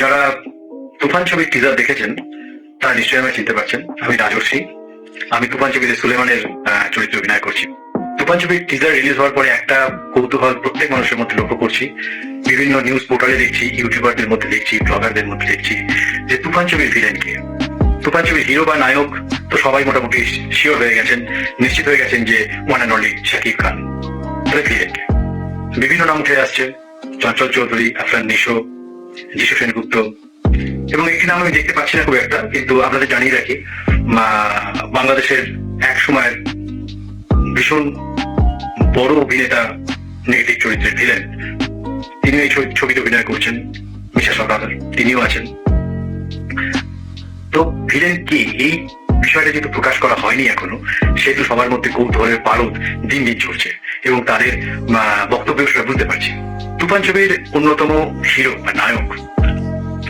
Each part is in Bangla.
যারা তুফান ছবির টিজার দেখেছেন তারা নিশ্চয়ই আমায় চিনতে পারছেন। আমি রাজর্ষি। আমি তুফান ছবিতে সুলেমানের চরিত্রে অভিনয় করছি। তুফান ছবির টিজার রিলিজ হওয়ার পরে একটা কৌতূহল প্রত্যেক মানুষের মধ্যে লক্ষ্য করছি। বিভিন্ন নিউজ পোর্টালে দেখছি, ইউটিউবারদের মধ্যে দেখছি, ব্লগারদের মধ্যে দেখছি যে তুফান ছবির ভিলেন কে। তুফান ছবির হিরো বা নায়ক তো সবাই মোটামুটি শিওর হয়ে গেছেন, নিশ্চিত হয়ে গেছেন যে one and only Shakib Khan. তাহলে ভিলেন কে? বিভিন্ন নাম উঠে আসছে, চঞ্চল চৌধুরী, আফরান নিশো, যিশু সেনগুপ্ত, এবং একটি নাম আমি দেখতে পাচ্ছি না খুব একটা, কিন্তু আপনাদের জানিয়ে রাখি বাংলাদেশের এক সময়ের ভীষণ বড় অভিনেতা, নেগেটিভ চরিত্রের ভিলেন, তিনি এই ছবিতে অভিনয় করছেন। মিশা সওদাগর তিনিও আছেন। তো ভিলেন কি, এই বিষয়টা যেহেতু প্রকাশ করা হয়নি এখনো, সেহেতু সবার মধ্যে কৌতূহলের বারুদ দিন দিন চলছে এবং তাদের বক্তব্য সেটা বুঝতে পারছি। তুফান ছবির অন্যতম হিরো বা নায়ক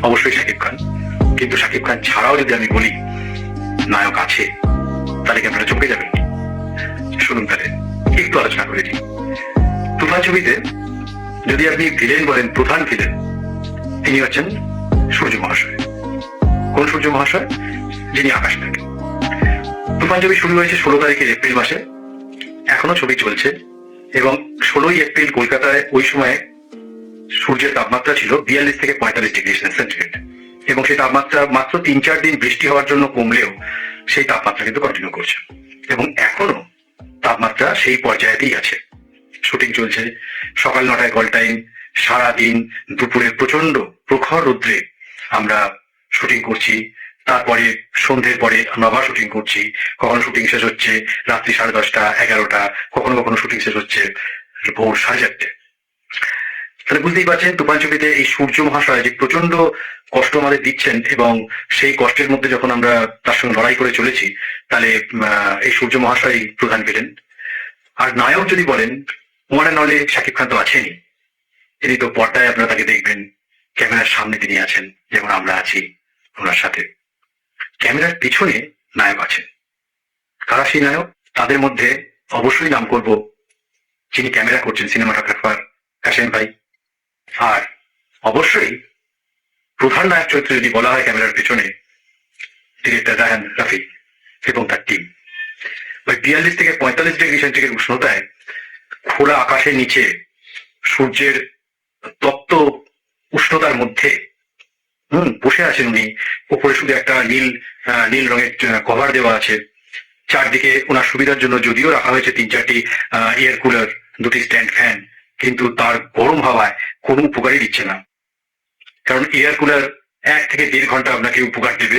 অবশ্যই শাকিব খান, কিন্তু শাকিব খান ছাড়াও যদি আমি বলি নায়ক আছে, তাহলে কি আপনারা চমকে যাবেন? শুনুন তাহলে একটু আলোচনা করে দিই। তুফান ছবিতে যদি আপনি ভিলেন বলেন, প্রধান ভিলেন তিনি হচ্ছেন সূর্য মহাশয়। কোন সূর্য মহাশয়? যিনি আকাশ থাকে। তুফান ছবি শুরু হয়েছে 16 তারিখের এপ্রিল মাসে, এখনো ছবি চলছে, এবং 16ই এপ্রিল কলকাতায় ওই সময় সূর্যের তাপমাত্রা ছিল 42 থেকে 45 ডিগ্রি সেন্টিগ্রেড, এবং সেই তাপমাত্রা মাত্র 3-4 দিন বৃষ্টি হওয়ার জন্য কমলেও সেই তাপমাত্রা কিন্তু কন্টিনিউ করছে, এবং এখনো তাপমাত্রা সেই পর্যায়েতেই আছে। শুটিং চলছে, সকাল 9টায় কল টাইম, সারাদিন দুপুরে প্রচন্ড প্রখর রৌদ্রে আমরা শুটিং করছি। তারপরে সন্ধ্যের পরে আমরা আবার শুটিং করছি। কখনো শুটিং শেষ হচ্ছে রাত্রি 10:30, 11টা, কখনো কখনো শুটিং শেষ হচ্ছে ভোর 4:30। তাহলে বুঝতেই পারছেন তুফান ছবিতে এই সূর্য মহাশয় যে প্রচন্ড কষ্ট আমাদের দিচ্ছেন, এবং সেই কষ্টের মধ্যে যখন আমরা তার সঙ্গে লড়াই করে চলেছি, তাহলে এই সূর্য মহাশয় প্রধান ভিলেন। আর নায়ক যদি বলেন, one and only Shakib Khan তো আছেনই। তিনি তো পর্দায় আপনারা তাকে দেখবেন, ক্যামেরার সামনে তিনি আছেন, যেমন আমরা আছি ওনার সাথে। ক্যামেরার পিছনে নায়ক আছেন। কারা সেই নায়ক? তাদের মধ্যে অবশ্যই নাম করব যিনি ক্যামেরা করছেন, সিনেমাটোগ্রাফার কাশেম ভাই। আর অবশ্যই প্রধান নায়ক চরিত্র যদি বলা হয় ক্যামেরার পেছনে, ডিরেক্টর রায়হান রাফি এবং তার টিম। ওই 42 থেকে 45 ডিগ্রি সেন্টিগ্রেড উষ্ণতায় খোলা আকাশের নিচে সূর্যের তপ্ত উষ্ণতার মধ্যে বসে আছেন উনি। উপরে শুধু একটা নীল রঙের কভার দেওয়া আছে। চারদিকে ওনার সুবিধার জন্য যদিও রাখা হয়েছে 3-4টি এয়ার কুলার, 2টি স্ট্যান্ড ফ্যান, কিন্তু তার গরম হাওয়ায় কোনো উপকারই দিচ্ছে না। কারণ এয়ার কুলার 1 থেকে 1.5 ঘন্টা আপনাকে উপকার দেবে,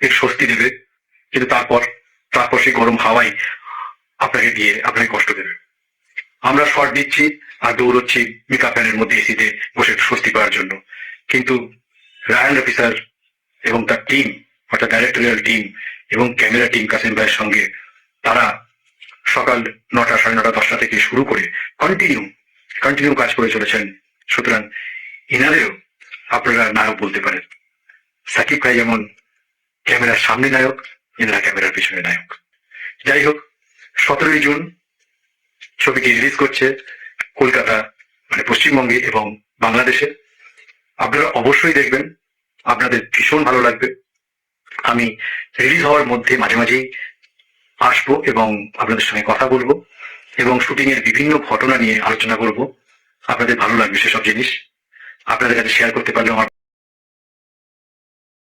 একটু স্বস্তি দেবে, কিন্তু তারপর সেই গরম হাওয়াই আপনাকে কষ্ট দেবে। আমরা শর্ট দিচ্ছি আর দৌড়চ্ছি মেকআপ ফ্যানের মধ্যে, এসিতে বসে স্বস্তি পাওয়ার জন্য। কিন্তু রায়ান রফি স্যার এবং তার টিম, অর্থাৎ ডাইরেক্টোরিয়াল টিম এবং ক্যামেরা টিম কাসেম ভাইয়ের সঙ্গে, তারা সকাল 9টা, 9:30, 10টা থেকে শুরু করে কন্টিনিউ কাজ করে চলেছেন। সুতরাং ইনাদেরও আপনারা নায়ক বলতে পারেন। সাকিব ভাই যেমন ক্যামেরার সামনে নায়ক, ইনারা ক্যামেরার পিছনে নায়ক। যাই হোক, 17ই জুন ছবিটি রিলিজ করছে কলকাতা, মানে পশ্চিমবঙ্গে এবং বাংলাদেশে। আপনারা অবশ্যই দেখবেন, আপনাদের ভীষণ ভালো লাগবে। আমি রিলিজ হওয়ার মধ্যে মাঝে মাঝেই আসবো এবং আপনাদের সঙ্গে কথা বলবো এবং শুটিং এর বিভিন্ন ঘটনা নিয়ে আলোচনা করব। আপনাদের ভালো লাগবে সেসব জিনিস। আপনাদের কাছে শেয়ার করতে পারলে আমার